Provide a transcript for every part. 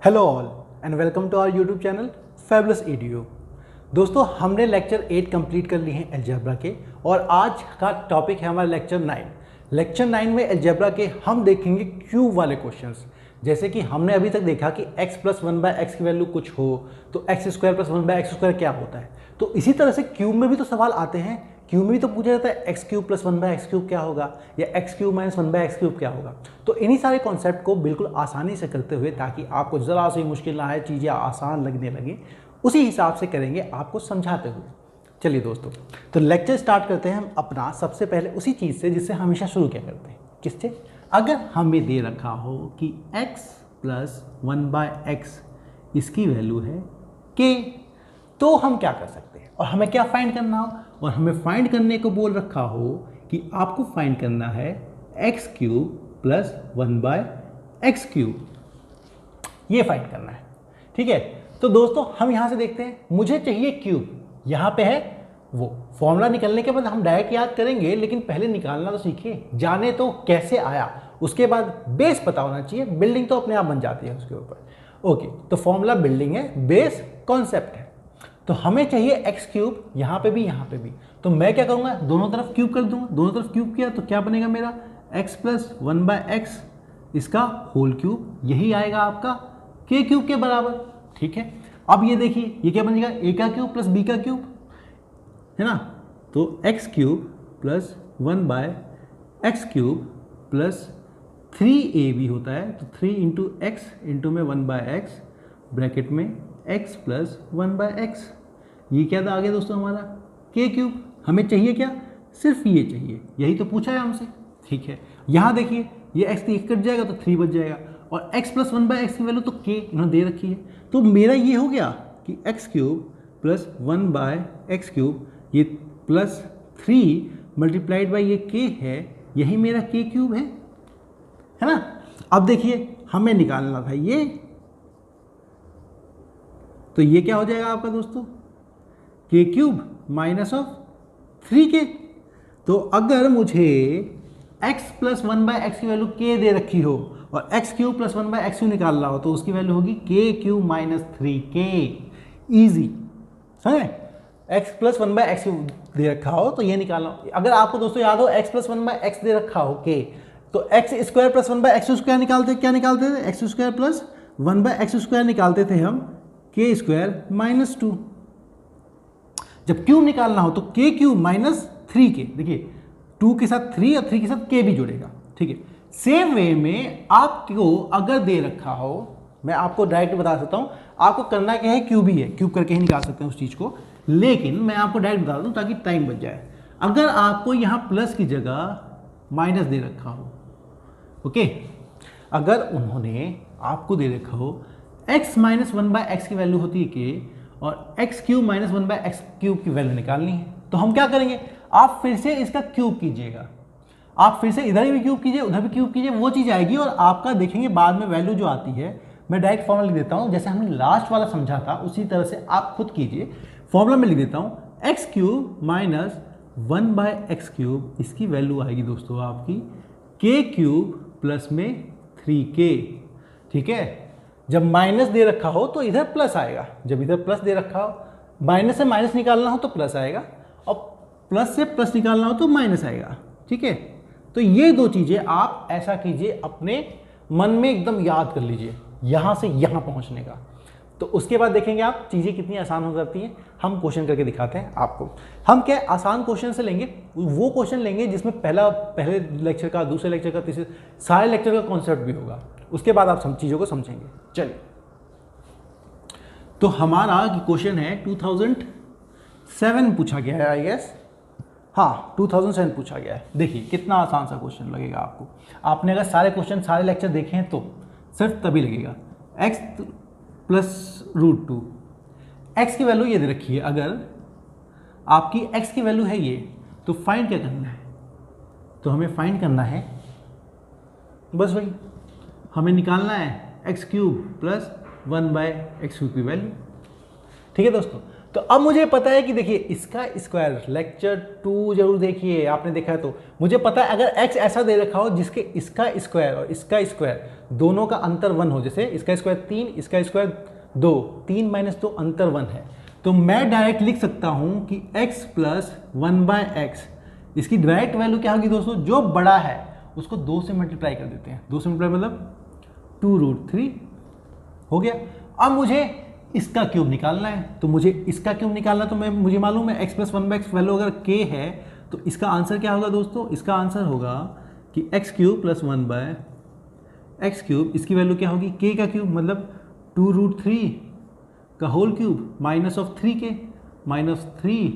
Hello all and welcome to our YouTube channel fabulous एडीओ। दोस्तों, हमने लेक्चर 8 कंप्लीट कर लिए हैं अलजेब्रा के और आज का टॉपिक है हमारा लेक्चर 9। लेक्चर 9 में अलजेब्रा के हम देखेंगे क्यूब वाले क्वेश्चंस। जैसे कि हमने अभी तक देखा कि x प्लस 1/x की वैल्यू कुछ हो तो x स्क्वायर प्लस 1/x² क्या होता है। तो इसी तरह से क्यूब में भी तो सवाल आते हैं। क्यूब में भी तो पूछा जाता है x³ प्लस 1/x³ क्या होगा या x³ माइनस 1/x³ क्या होगा। तो इन्हीं सारे कॉन्सेप्ट को बिल्कुल आसानी से करते हुए, ताकि आपको ज़रा सी मुश्किल ना आए, चीज़ें आसान लगने लगे, उसी हिसाब से करेंगे आपको समझाते हुए। चलिए दोस्तों, तो लेक्चर स्टार्ट करते हैं हम अपना सबसे पहले उसी चीज़ से जिससे हमेशा शुरू क्या करते हैं। किससे? अगर हमें दे रखा हो कि x प्लस 1/x इसकी वैल्यू है k, तो हम क्या कर सकते हैं और हमें क्या फाइंड करना हो। और हमें फाइंड करने को बोल रखा हो कि आपको फाइंड करना है x³ प्लस 1/x³, ये फाइंड करना है। ठीक है, तो दोस्तों हम यहां से देखते हैं, मुझे चाहिए क्यूब, यहां पे है वो फॉर्मूला। निकलने के बाद हम डायरेक्ट याद करेंगे, लेकिन पहले निकालना तो सीखिए, जाने तो कैसे आया, उसके बाद बेस पता होना चाहिए। बिल्डिंग तो अपने आप बन जाती है उसके ऊपर। ओके, तो फॉर्मूला बिल्डिंग है, बेस कॉन्सेप्ट है। तो हमें चाहिए x³, यहाँ पे भी यहाँ पे भी। तो मैं क्या करूँगा, दोनों तरफ क्यूब कर दूंगा। दोनों तरफ क्यूब किया तो क्या बनेगा मेरा x प्लस 1/x इसका होल क्यूब, यही आएगा आपका k³ के बराबर। ठीक है, अब ये देखिए ये क्या बनेगा, a का क्यूब प्लस b का क्यूब, है ना। तो x³ plus 1/x³ plus 3ab होता है, तो 3 इंटू एक्स इंटू में 1/x ब्रैकेट में x प्लस 1/x। ये क्या था आगे दोस्तों हमारा k³। हमें चाहिए क्या, सिर्फ ये चाहिए, यही तो पूछा है हमसे। ठीक है, यहाँ देखिए ये x कट जाएगा तो 3 बच जाएगा, और x प्लस 1/x की वैल्यू तो k इन्होंने दे रखी है। तो मेरा ये हो गया कि x³ प्लस 1/x³, ये प्लस 3 मल्टीप्लाइड बाई ये k है, यही मेरा k³ है ना। अब देखिए हमें निकालना था ये, तो ये क्या हो जाएगा आपका दोस्तों, k³ माइनस ऑफ 3k। तो अगर मुझे x प्लस 1/x की वैल्यू k दे रखी हो और x³ प्लस 1/x³ निकालना हो, तो उसकी वैल्यू होगी k³ माइनस 3k। ईजी, समझे। x प्लस 1/x दे रखा हो तो ये निकालना हो। अगर आपको दोस्तों याद हो x प्लस 1/x दे रखा हो k, तो x स्क्वायर प्लस 1/x² निकालते, क्या निकालते थे, x स्क्वायर प्लस 1/x² निकालते थे हम k स्क्वायर माइनस 2। जब क्यूब निकालना हो तो k³ माइनस 3k। देखिए 2 के साथ 3 और 3 के साथ k भी जुड़ेगा। ठीक है, सेम वे में आपको अगर दे रखा हो, मैं आपको डायरेक्ट बता सकता हूं, आपको करना क्या है, क्यूब ही है, क्यूब करके ही निकाल सकते हैं उस चीज को, लेकिन मैं आपको डायरेक्ट बता दूं ताकि टाइम बच जाए। अगर आपको यहां प्लस की जगह माइनस दे रखा हो, ओके, अगर उन्होंने आपको दे रखा हो x माइनस 1/x की वैल्यू होती है k और x³ माइनस 1/x³ की वैल्यू निकालनी है, तो हम क्या करेंगे, आप फिर से इसका क्यूब कीजिएगा, आप फिर से इधर भी क्यूब कीजिए, उधर भी क्यूब कीजिए, वो चीज़ आएगी और आपका देखेंगे बाद में वैल्यू जो आती है। मैं डायरेक्ट फॉर्मूला लिख देता हूँ, जैसे हमने लास्ट वाला समझा था उसी तरह से आप खुद कीजिए। फॉर्मूला में लिख देता हूँ, x³ माइनस 1/x³, इसकी वैल्यू आएगी दोस्तों आपकी k³ प्लस में 3k। ठीक है, जब माइनस दे रखा हो तो इधर प्लस आएगा, जब इधर प्लस दे रखा हो, माइनस से माइनस निकालना हो तो प्लस आएगा, और प्लस से प्लस निकालना हो तो माइनस आएगा। ठीक है, तो ये दो चीजें आप ऐसा कीजिए, अपने मन में एकदम याद कर लीजिए यहां से यहां पहुंचने का। तो उसके बाद देखेंगे आप चीजें कितनी आसान हो जाती हैं। हम क्वेश्चन करके दिखाते हैं आपको। हम क्या आसान क्वेश्चन से लेंगे, वो क्वेश्चन लेंगे जिसमें पहले लेक्चर का, दूसरे लेक्चर का, तीसरे, सारे लेक्चर का कॉन्सेप्ट भी होगा। उसके बाद आप सब चीज़ों को समझेंगे। चलिए, तो हमारा क्वेश्चन है 2007 पूछा गया है, आई गेस, हाँ 2007 पूछा गया है। देखिए कितना आसान सा क्वेश्चन लगेगा आपको। आपने अगर सारे क्वेश्चन, सारे लेक्चर देखे हैं तो सिर्फ तभी लगेगा। x प्लस √2, x की वैल्यू ये दे रखी है, अगर आपकी x की वैल्यू है ये, तो फाइंड क्या करना है, तो हमें फाइंड करना है बस वही, हमें निकालना है x³ प्लस 1/x³ की वैल्यू। ठीक है दोस्तों, तो अब मुझे पता है कि देखिए इसका स्क्वायर, लेक्चर 2 जरूर देखिए, आपने देखा है तो मुझे पता है अगर x ऐसा दे रखा हो जिसके इसका स्क्वायर और इसका स्क्वायर दोनों का अंतर 1 हो, जैसे इसका स्क्वायर 3, इसका स्क्वायर 2, 3 - 2 अंतर 1 है, तो मैं डायरेक्ट लिख सकता हूं कि x + 1/x, इसकी डायरेक्ट वैल्यू क्या होगी दोस्तों, जो बड़ा है उसको 2 से मल्टीप्लाई कर देते हैं, 2 से मल्टीप्लाई मतलब 2√3 हो गया। अब मुझे इसका क्यूब निकालना है, तो मुझे इसका क्यूब निकालना, तो मुझे मालूम है x + 1/x वैल्यू अगर k है तो इसका आंसर क्या होगा दोस्तों, इसका आंसर होगा कि x³ + 1/x³, इसकी वैल्यू क्या होगी, k का क्यूब मतलब 2√3 का होल क्यूब -3k -3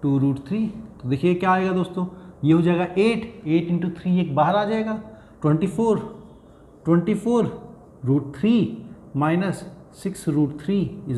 2√3। तो देखिए क्या आएगा दोस्तों, ये हो जाएगा 8 × 3 एक बाहर आ जाएगा 24 √3 -6√3 =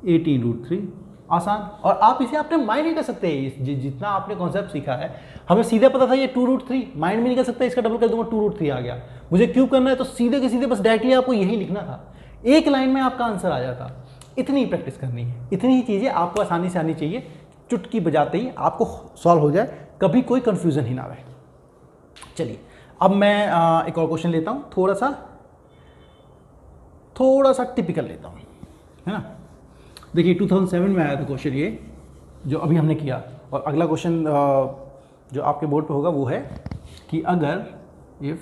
18√3। आसान, और आप इसे अपने माइंड में कर सकते हैं, जितना आपने कॉन्सेप्ट सीखा है, हमें सीधे पता था ये 2√3, माइंड में नहीं कर सकता, इसका डबल कर दूंगा 2√3 आ गया, मुझे क्यूब करना है तो सीधे के सीधे बस डायरेक्टली आपको यही लिखना था, एक लाइन में आपका आंसर आ जाता। इतनी प्रैक्टिस करनी है, इतनी ही चीज़ें आपको आसानी से आनी चाहिए, चुटकी बजाते ही आपको सॉल्व हो जाए, कभी कोई कन्फ्यूज़न ही ना रहे। चलिए अब मैं एक और क्वेश्चन लेता हूँ, थोड़ा सा टिपिकल लेता हूँ, है ना। देखिए 2007 में आया था क्वेश्चन ये जो अभी हमने किया, और अगला क्वेश्चन जो आपके बोर्ड पे होगा वो है कि अगर इफ़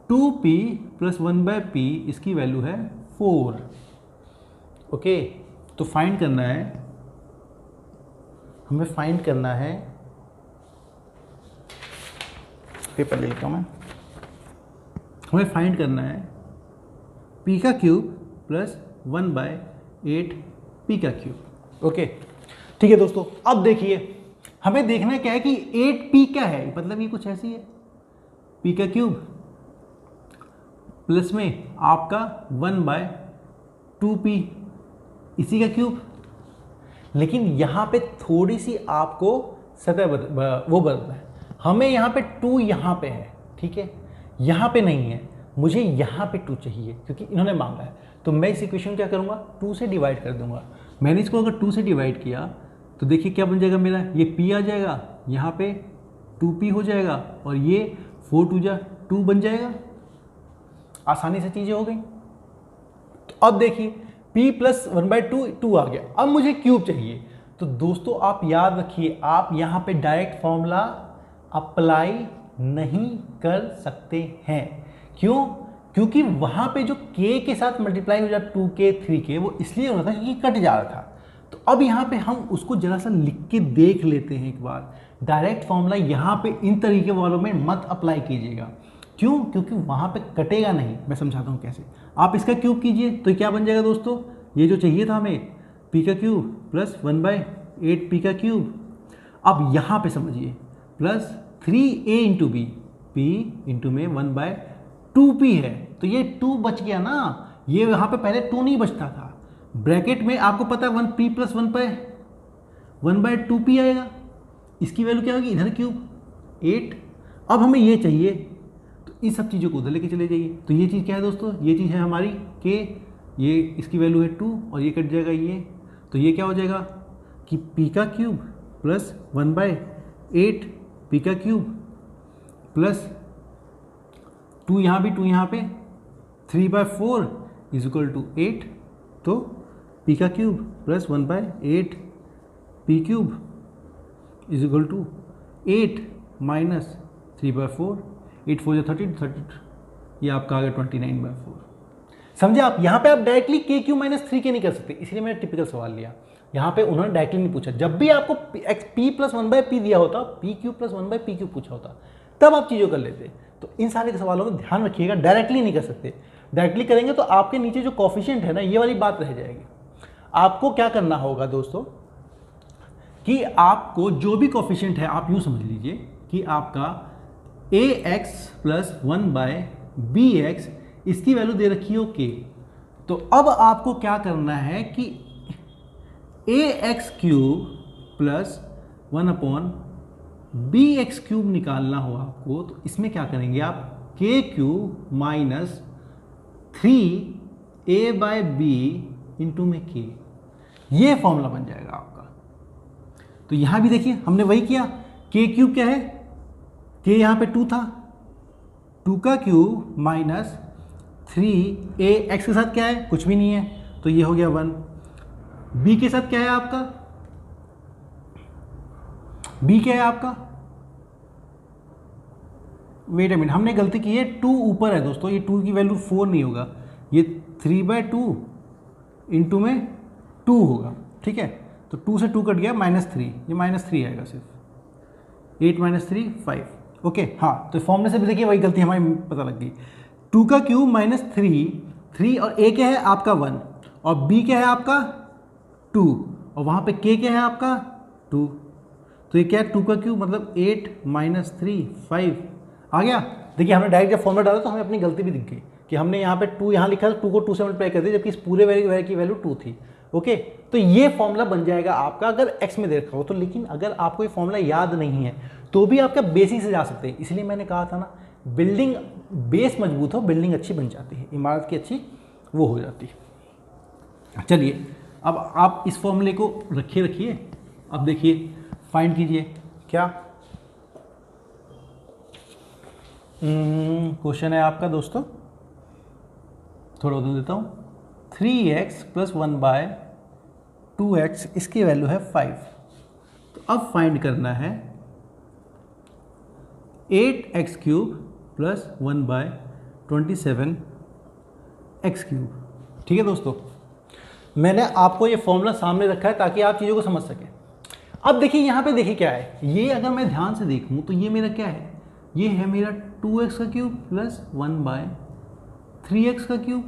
2p + 1/p इसकी वैल्यू है 4, ओके, तो फाइंड करना है, हमें फाइंड करना है, पेपर ले लेता हूँ मैं, हमें फाइंड करना है p का क्यूब + 1/8 p का क्यूब। ओके ठीक है दोस्तों, अब देखिए हमें देखना क्या है कि 8p क्या है, मतलब ये कुछ ऐसी है, p का क्यूब प्लस में आपका 1/2p इसी का क्यूब। लेकिन यहाँ पे थोड़ी सी आपको सतह वो बदलना है, हमें यहाँ पे 2 यहाँ पे है, ठीक है, यहाँ पे नहीं है, मुझे यहाँ पे 2 चाहिए क्योंकि इन्होंने मांगा है, तो मैं इस इक्वेशन क्या करूँगा, 2 से डिवाइड कर दूंगा। मैंने इसको अगर 2 से डिवाइड किया तो देखिए क्या बन जाएगा मेरा, ये p आ जाएगा, यहाँ पे 2p हो जाएगा, और ये 4 × 2 = 2 बन जाएगा। आसानी से चीज़ें हो गई। तो अब देखिए p + 1/2 2 आ गया, अब मुझे क्यूब चाहिए। तो दोस्तों आप याद रखिए, आप यहाँ पे डायरेक्ट फॉर्मूला अप्लाई नहीं कर सकते हैं। क्यों? क्योंकि वहाँ पे जो k के साथ मल्टीप्लाई हो जाए 2k 3k, वो इसलिए हो रहा था क्योंकि कट जा रहा था। तो अब यहाँ पे हम उसको जरा सा लिख के देख लेते हैं एक बार। डायरेक्ट फॉर्मूला यहाँ पे इन तरीके वालों में मत अप्लाई कीजिएगा। क्यों? क्योंकि वहाँ पे कटेगा नहीं। मैं समझाता हूँ कैसे। आप इसका क्यूब कीजिए तो क्या बन जाएगा दोस्तों, ये जो चाहिए था हमें p का क्यूब + 1/8 p का क्यूब। अब यहाँ पे समझिए plus 3a × b, p into में 1/2p है, तो ये 2 बच गया ना, ये यहाँ पे पहले 2 नहीं बचता था। ब्रैकेट में आपको पता है 1p + 1/2p आएगा, इसकी वैल्यू क्या होगी, इधर क्यूब 8। अब हमें ये चाहिए, तो इस सब चीज़ों को उधर लेके चले जाइए। तो ये चीज़ क्या है दोस्तों, ये चीज़ है हमारी k, ये इसकी वैल्यू है 2 और ये कट जाएगा ये, तो ये क्या हो जाएगा कि p का क्यूब + 1/8 p का क्यूब प्लस 2 यहाँ भी 2 यहाँ पे 3/4 = 8। तो p का क्यूब + 1/8 p क्यूब = 8 - 3/4, 8 4 = 30, ये आपका आ गया 29/4। समझे आप? यहाँ पे आप डायरेक्टली k³ - 3k नहीं कर सकते, इसलिए मैंने टिपिकल सवाल लिया। यहाँ पे उन्होंने डायरेक्टली नहीं पूछा। जब भी आपको p + 1/p दिया होता, p³ + 1/p³ पूछा होता, तब आप चीज़ों कर लेते। तो इन सारे सवालों में ध्यान रखिएगा, डायरेक्टली नहीं कर सकते। डायरेक्टली करेंगे तो आपके नीचे जो कॉफिशिएंट है ना, ये वाली बात रह जाएगी। आपको क्या करना होगा दोस्तों कि आपको जो भी कॉफिशिएंट है, आप यूँ समझ लीजिए कि आपका ax + 1/bx, इसकी वैल्यू दे रखी हो k। तो अब आपको क्या करना है कि ax³ + 1/bx³ निकालना हो आपको। तो इसमें क्या करेंगे आप, k³ - 3a/b × में k। ये फॉर्मूला बन जाएगा आपका। तो यहाँ भी देखिए हमने वही किया, के क्यूब क्या है, के यहाँ पे 2 था, 2 का क्यूब माइनस 3 ए एक्स के साथ क्या है, कुछ भी नहीं है, तो ये हो गया 1। बी के साथ क्या है आपका, बी क्या है आपका, वेट अ मिनट, हमने गलती की है, 2 ऊपर है दोस्तों, ये 2 की वैल्यू 4 नहीं होगा, ये 3/2 इंटू में 2 होगा, ठीक है। तो 2 से 2 कट गया, -3, ये -3 आएगा सिर्फ, 8 - 3 5, ओके। हाँ, तो फॉर्मूले से भी देखिए वही गलती हमारी पता लग गई। 2 का क्यूब माइनस 3 और ए क्या है आपका 1 और बी क्या है आपका 2 और वहाँ पे के क्या है आपका 2, तो ये क्या है 2 का क्यूब मतलब 8 - 3 5 आ गया। देखिए हमने डायरेक्ट जब फॉर्मूला डाला तो हमें अपनी गलती भी दिख गई कि हमने यहाँ पे 2 यहाँ लिखा था, 2 को 2 से मल्टीप्लाई कर दिया, जबकि इस पूरे वैल्यू की वैल्यू 2 थी, ओके। तो ये फॉर्मूला बन जाएगा आपका अगर एक्स में दे रखा हो तो। लेकिन अगर आपको ये फॉर्मूला याद नहीं है तो भी आपका बेसिक से जा सकते हैं। इसलिए मैंने कहा था ना, बिल्डिंग बेस मजबूत हो, बिल्डिंग अच्छी बन जाती है, इमारत की अच्छी वो हो जाती है। चलिए अब आप इस फॉर्मूले को रखिए, अब देखिए फाइंड कीजिए क्या क्वेश्चन है आपका दोस्तों, थोड़ा बदल देता हूँ। 3x + 1/2x इसकी वैल्यू है 5। तो अब फाइंड करना है 8x³ + 1/27x³। ठीक है दोस्तों, मैंने आपको ये फॉर्मूला सामने रखा है ताकि आप चीज़ों को समझ सकें। अब देखिए यहाँ पे देखिए क्या है, ये अगर मैं ध्यान से देखूँ तो ये मेरा क्या है, ये है मेरा 2x³ + 1/3x³।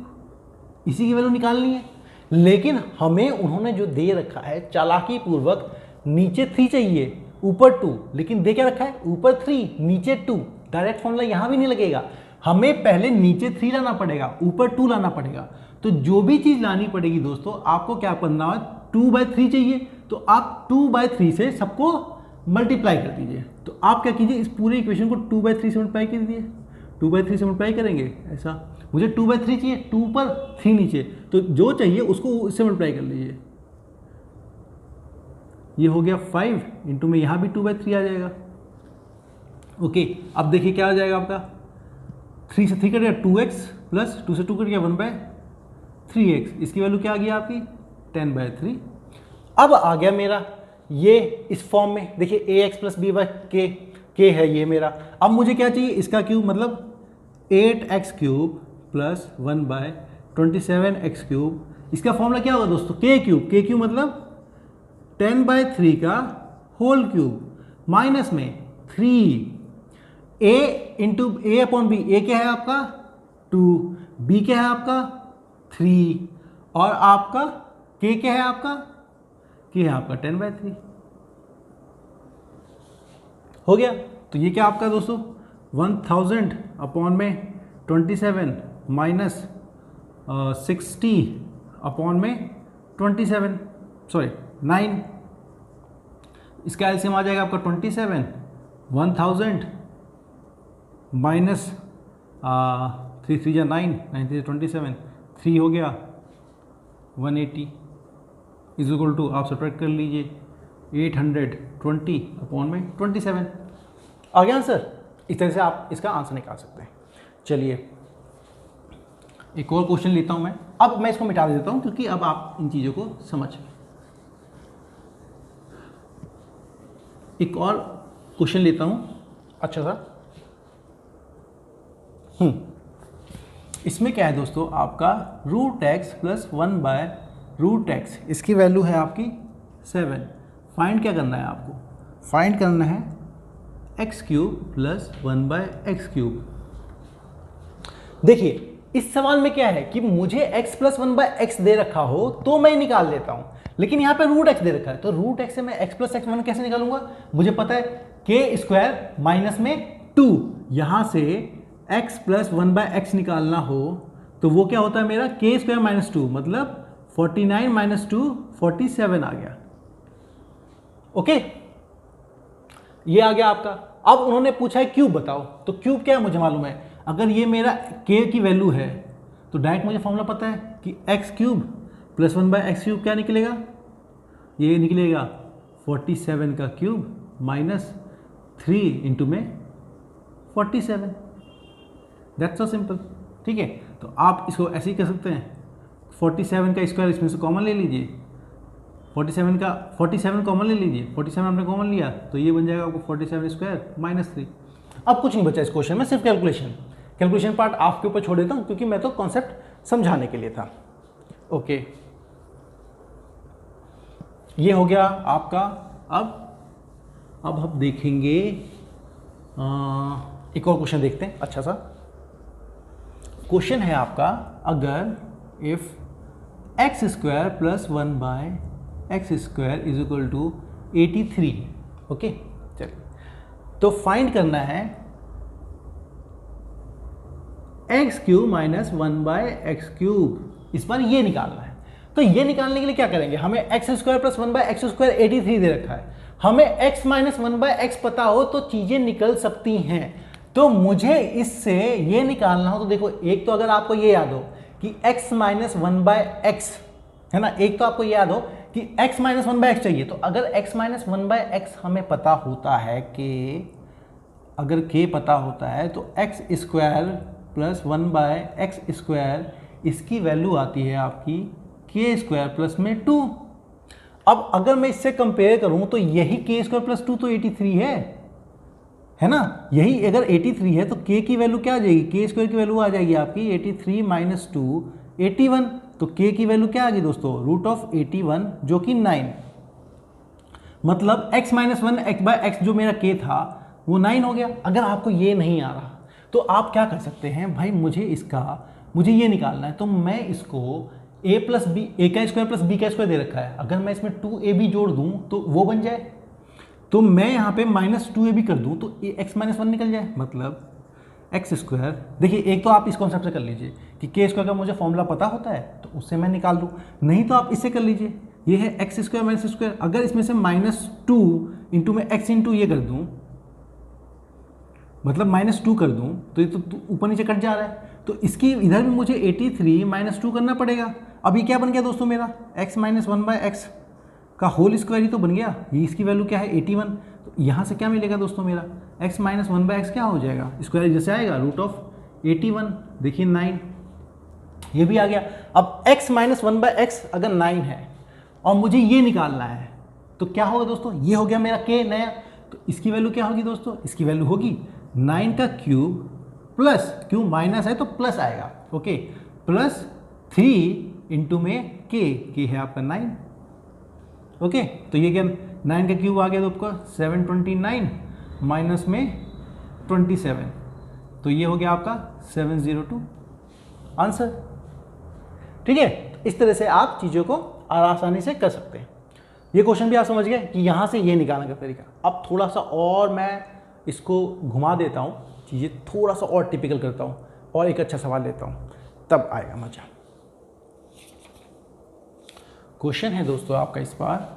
इसी की वैल्यू निकालनी है। लेकिन हमें उन्होंने जो दे रखा है चालाकी पूर्वक, नीचे 3 चाहिए ऊपर 2, लेकिन दे क्या रखा है ऊपर 3 नीचे 2। डायरेक्ट फॉर्मूला यहाँ भी नहीं लगेगा, हमें पहले नीचे 3 लाना पड़ेगा, ऊपर 2 लाना पड़ेगा। तो जो भी चीज़ लानी पड़ेगी दोस्तों, आपको क्या करना है, 2/3 चाहिए तो आप 2/3 से सबको मल्टीप्लाई कर दीजिए। तो आप क्या कीजिए, इस पूरे इक्वेशन को 2/3 से मल्टीप्लाई कर दीजिए। 2/3 से मल्टीप्लाई करेंगे ऐसा, मुझे 2/3 चाहिए, 2 ऊपर 3 नीचे, तो जो चाहिए उसको इससे मल्टीप्लाई कर लीजिए। ये हो गया 5 इंटू में यहाँ भी 2/3 आ जाएगा, ओके। अब देखिए क्या आ जाएगा आपका, 3 से 3 कट गया 2x प्लस 2 से 2 कट गया 1/3x। इसकी वैल्यू क्या आ गई आपकी 10/3। अब आ गया मेरा ये इस फॉर्म में, देखिए ax + b/k है ये मेरा। अब मुझे क्या चाहिए, इसका क्यूब मतलब 8x³ + 1/27x³। इसका फॉर्मूला क्या होगा दोस्तों, k³ मतलब 10/3 का होल क्यूब माइनस में 3 a इंटू a/b। a क्या है आपका 2, b क्या है आपका 3 और आपका k क्या है आपका, k है आपका 10/3 हो गया। तो ये क्या आपका दोस्तों 1000/27 माइनस 60/27 सॉरी 9। इसका एलसीएम आ जाएगा आपका 27, 1000 माइनस 3 3 9, 9 3 27, 3 हो गया 180 इज इक्वल टू, आप सब्ट्रैक्ट कर लीजिए 820/27 आ गया आंसर। इस तरह से आप इसका आंसर निकाल सकते हैं। चलिए एक और क्वेश्चन लेता हूं मैं, अब मैं इसको मिटा देता हूं क्योंकि अब आप इन चीज़ों को समझ। एक और क्वेश्चन लेता हूं अच्छा सा। इसमें क्या है दोस्तों, आपका √x + 1/√x इसकी वैल्यू है आपकी 7। फाइंड क्या करना है आपको, फाइंड करना है x³ + 1/x³। देखिए इस सवाल में क्या है कि मुझे x + 1/x दे रखा हो तो मैं निकाल लेता हूं, लेकिन यहाँ पे √x दे रखा है तो √x से मैं x + x1 कैसे निकालूंगा। मुझे पता है k² माइनस में 2, यहाँ से x + 1/x निकालना हो तो वो क्या होता है मेरा k² - 2 मतलब 49 - 2 47 आ गया, ओके। ये आ गया आपका। अब उन्होंने पूछा है क्यूब बताओ, तो क्यूब क्या है मुझे मालूम है। अगर ये मेरा k की वैल्यू है तो डायरेक्ट मुझे फॉर्मूला पता है कि x³ + 1/x³ क्या निकलेगा ये निकलेगा 47 का क्यूब माइनस 3 इंटू में 47। That's so simple. ठीक है, तो आप इसको ऐसे ही कर सकते हैं, 47 का स्क्वायर इसमें से कॉमन ले लीजिए, 47 कॉमन ले लीजिए, 47 आपने कॉमन लिया तो ये बन जाएगा आपको 47 स्क्वायर माइनस 3। अब कुछ नहीं बचा इस क्वेश्चन में, सिर्फ कैलकुलेशन पार्ट आपके ऊपर छोड़ देता हूँ क्योंकि मैं तो कॉन्सेप्ट समझाने के लिए था। ओके, ये हो गया आपका। अब हम देखेंगे एक और क्वेश्चन देखते हैं। अच्छा सा क्वेश्चन है आपका, अगर if x square plus 1 by x square is equal to 83। Okay, चलिए तो फाइंड करना है x cube minus 1 by x cube. इस बार ये निकालना है। तो ये निकालने के लिए क्या करेंगे, हमें x square plus 1 by x square 83 दे रखा है, हमें एक्स माइनस 1 बाय एक्स पता हो तो चीजें निकल सकती हैं। तो मुझे इससे ये निकालना हो तो देखो, एक तो अगर आपको ये याद हो कि x माइनस 1 बाय एक्स है ना, एक तो आपको ये याद हो कि x माइनस 1 बाय एक्स चाहिए। तो अगर x माइनस 1 बाय एक्स हमें पता होता है कि अगर k पता होता है तो x square plus 1 by x square इसकी वैल्यू आती है आपकी k स्क्वायर प्लस में 2। अब अगर मैं इससे कंपेयर करूं तो यही k स्क्वायर प्लस 2 तो 83 है ना, यही अगर 83 है तो k की वैल्यू क्या आ जाएगी, k स्क्वायर की वैल्यू आ जाएगी आपकी 83 माइनस 2 81। तो k की वैल्यू क्या आ गई दोस्तों, रूट ऑफ 81 जो कि 9। मतलब x minus 1 x by x जो मेरा k था वो 9 हो गया। अगर आपको ये नहीं आ रहा तो आप क्या कर सकते हैं, भाई मुझे ये निकालना है तो मैं इसको a प्लस बी, ए का स्क्वायर प्लस बी का स्क्वायर दे रखा है, अगर मैं इसमें 2ab जोड़ दूं तो वो बन जाए। तो मैं यहाँ पे माइनस 2ab कर दूं तो x माइनस 1 निकल जाए, मतलब एक्स स्क्वायर। देखिए, एक तो आप इस कॉन्सेप्ट से कर लीजिए कि k स्क्वायर का मुझे फॉर्मूला पता होता है तो उससे मैं निकाल दूँ, नहीं तो आप इससे कर लीजिए, ये है एक्स स्क्वायर माइनस स्क्वायर। अगर इसमें से माइनस 2 इंटू में x इंटू ये कर दूँ, मतलब माइनस 2 कर दूँ तो ये तो ऊपर नीचे कट जा रहा है, तो इसकी इधर भी मुझे 83 माइनस 2 करना पड़ेगा। अब ये क्या बन गया दोस्तों मेरा, x माइनस 1 बाय एक्स का होल स्क्वायर ही तो बन गया। ये इसकी वैल्यू क्या है 81। तो यहाँ से क्या मिलेगा दोस्तों मेरा, x माइनस 1 बाय एक्स क्या हो जाएगा, स्क्वायर जैसे आएगा रूट ऑफ 81, देखिए 9, ये भी आ गया। अब x माइनस 1 बाय एक्स अगर 9 है और मुझे ये निकालना है तो क्या होगा दोस्तों, ये हो गया मेरा k नया। तो इसकी वैल्यू क्या होगी दोस्तों, इसकी वैल्यू होगी 9 का क्यूब प्लस, क्यूब माइनस है तो प्लस आएगा, ओके, प्लस 3 इंटू में k है आपका 9। ओके, तो ये क्या 9 का क्यूब आ गया तो आपका 729 माइनस में 27, तो ये हो गया आपका 702 आंसर। ठीक है, इस तरह से आप चीज़ों को आसानी से कर सकते हैं। ये क्वेश्चन भी आप समझ गए कि यहाँ से ये निकालने का तरीका। अब थोड़ा सा और मैं इसको घुमा देता हूँ, चीज़ें थोड़ा सा और टिपिकल करता हूँ और एक अच्छा सवाल लेता हूँ, तब आएगा मजा। क्वेश्चन है दोस्तों आपका इस बार,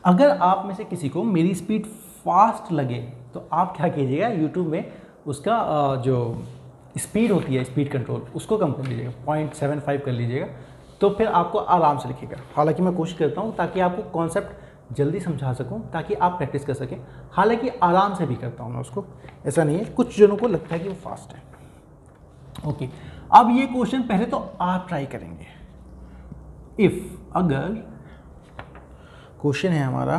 अगर आप में से किसी को मेरी स्पीड फास्ट लगे तो आप क्या कीजिएगा, यूट्यूब में उसका जो स्पीड होती है, स्पीड कंट्रोल, उसको कम कर लीजिएगा, 0.75 कर लीजिएगा, तो फिर आपको आराम से लिखिएगा। हालांकि मैं कोशिश करता हूँ ताकि आपको कॉन्सेप्ट जल्दी समझा सकूँ, ताकि आप प्रैक्टिस कर सकें। हालांकि आराम से भी करता हूँ मैं उसको, ऐसा नहीं है, कुछ जनों को लगता है कि वो फास्ट है। ओके, अब ये क्वेश्चन पहले तो आप ट्राई करेंगे। इफ, अगर क्वेश्चन है हमारा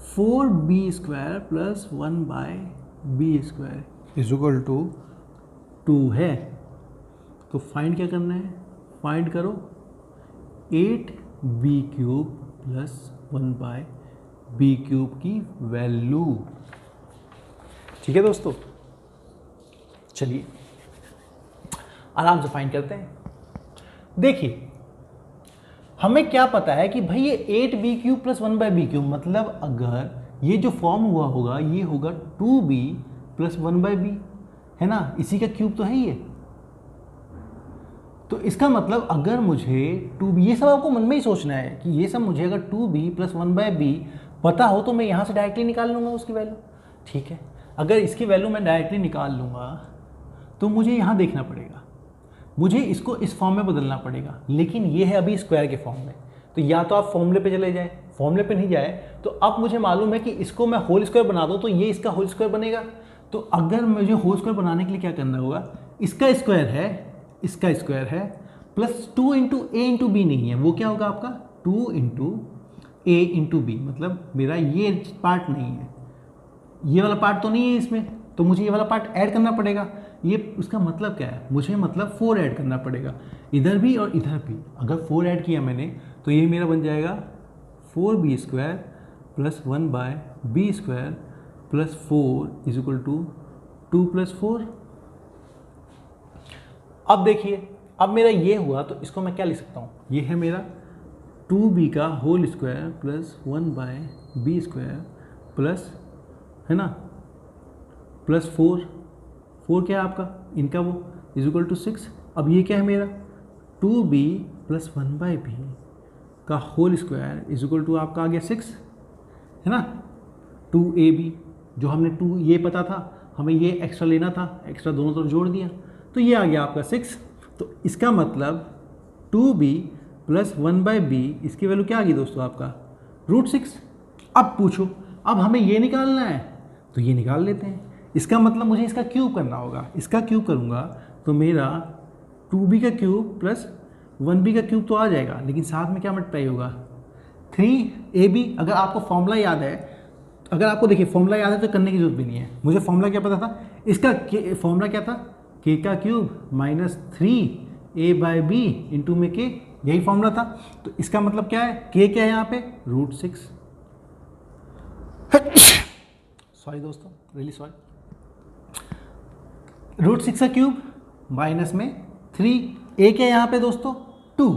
4b square plus 1 by b square is equal to 2 है, तो फाइंड क्या करना है, फाइंड करो 8b cube plus 1 by b cube की वैल्यू। ठीक है दोस्तों, चलिए आराम से फाइंड करते हैं। देखिए, हमें क्या पता है कि भाई ये 8b cube plus 1 by b cube, मतलब अगर ये जो फॉर्म हुआ होगा ये होगा 2b प्लस 1 बाय बी, है ना, इसी का क्यूब तो है ये। तो इसका मतलब अगर मुझे 2b, ये सब आपको मन में ही सोचना है कि ये सब मुझे अगर 2b प्लस 1 बाय बी पता हो तो मैं यहाँ से डायरेक्टली निकाल लूँगा उसकी वैल्यू। ठीक है, अगर इसकी वैल्यू मैं डायरेक्टली निकाल लूँगा तो मुझे यहाँ देखना पड़ेगा, मुझे इसको इस फॉर्म में बदलना पड़ेगा, लेकिन ये है अभी स्क्वायर के फॉर्म में। तो या तो आप फॉर्मूले पे चले जाए, फॉर्मूले पे नहीं जाए तो अब मुझे मालूम है कि इसको मैं होल स्क्वायर बना दूँ तो ये इसका होल स्क्वायर बनेगा। तो अगर मुझे होल स्क्वायर बनाने के लिए क्या करना होगा, इसका स्क्वायर है, इसका स्क्वायर है, प्लस 2 इंटू ए इंटू बी नहीं है, वो क्या होगा आपका 2 इंटू ए इंटू बी, मतलब मेरा ये पार्ट नहीं है, ये वाला पार्ट तो नहीं है इसमें, तो मुझे ये वाला पार्ट ऐड करना पड़ेगा। ये उसका मतलब क्या है, मुझे मतलब 4 ऐड करना पड़ेगा, इधर भी और इधर भी। अगर 4 ऐड किया मैंने तो ये मेरा बन जाएगा 4b square plus 1/b square plus 4 is equal to 2 plus 4। अब देखिए, अब मेरा ये हुआ तो इसको मैं क्या लिख सकता हूँ, ये है मेरा 2b का whole square plus 1/b square plus, है ना, प्लस 4 क्या है आपका इनका वो इज इक्वल टू 6। अब ये क्या है मेरा 2b प्लस 1/b का whole square is equal to आपका आ गया 6, है ना, 2ab, जो हमने 2 ये पता था, हमें ये एक्स्ट्रा लेना था, एक्स्ट्रा दोनों तरफ जोड़ दिया तो ये आ गया आपका 6। तो इसका मतलब 2b प्लस 1/b, इसकी वैल्यू क्या आ गई दोस्तों आपका √6। अब पूछो, अब हमें ये निकालना है तो ये निकाल लेते हैं। इसका मतलब मुझे इसका क्यूब करना होगा, इसका क्यूब करूँगा तो मेरा 2b का क्यूब प्लस 1b का क्यूब तो आ जाएगा, लेकिन साथ में क्या मल्टीप्लाई होगा 3ab। अगर आपको फॉर्मूला याद है, अगर आपको देखिए फॉर्मूला याद है तो करने की जरूरत भी नहीं है। मुझे फॉर्मूला क्या पता था, इसका फॉर्मूला क्या था, k का क्यूब माइनस 3a/b इंटू में k, यही फॉर्मूला था। तो इसका मतलब क्या है, k क्या है यहाँ पे √6। सॉरी दोस्तों, रियली सॉरी, √6 का क्यूब माइनस में 3, a क्या है यहाँ पे दोस्तों 2,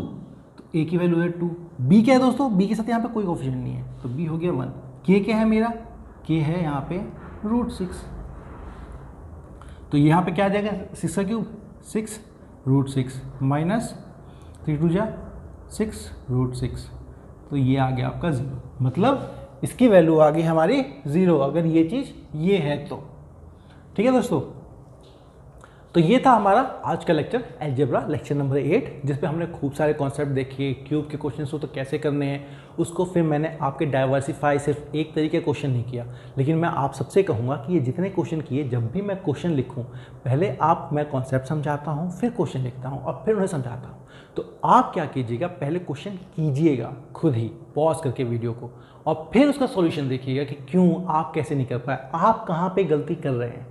तो a की वैल्यू है 2, b क्या है दोस्तों, b के साथ यहाँ पे कोई कोफिशिएंट नहीं है तो b हो गया 1, k क्या है मेरा, k है यहाँ पे √6। तो यहाँ पे क्या आ जाएगा 6 का क्यूब 6 √6 माइनस 3 2 जा 6 √6, तो ये आ गया आपका 0, मतलब इसकी वैल्यू आ गई हमारी 0 अगर ये चीज़ ये है तो। ठीक है दोस्तों, तो ये था हमारा आज का लेक्चर अलजेब्रा लेक्चर नंबर 8, जिस पे हमने खूब सारे कॉन्सेप्ट देखे, क्यूब के क्वेश्चन हो तो कैसे करने हैं उसको। फिर मैंने आपके डाइवर्सिफाई सिर्फ एक तरीके क्वेश्चन नहीं किया, लेकिन मैं आप सबसे कहूँगा कि ये जितने क्वेश्चन किए, जब भी मैं क्वेश्चन लिखूँ पहले मैं कॉन्सेप्ट समझाता हूँ, फिर क्वेश्चन लिखता हूँ और फिर उन्हें समझाता हूँ। तो आप क्या कीजिएगा, पहले क्वेश्चन कीजिएगा खुद ही पॉज करके वीडियो को, और फिर उसका सॉल्यूशन देखिएगा कि क्यों आप कैसे नहीं कर पाए, आप कहाँ पे गलती कर रहे हैं।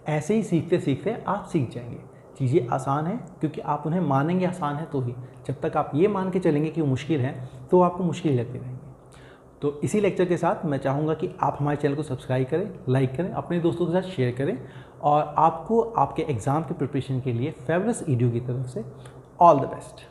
ऐसे ही सीखते सीखते आप सीख जाएंगे। चीज़ें आसान हैं क्योंकि आप उन्हें मानेंगे आसान है तो ही। जब तक आप ये मान के चलेंगे कि वो मुश्किल है तो आपको मुश्किल लगती रहेंगी। तो इसी लेक्चर के साथ मैं चाहूँगा कि आप हमारे चैनल को सब्सक्राइब करें, लाइक करें, अपने दोस्तों के साथ शेयर करें, और आपको आपके एग्ज़ाम के प्रिपरेशन के लिए फेबलस EDU की तरफ से ऑल द बेस्ट।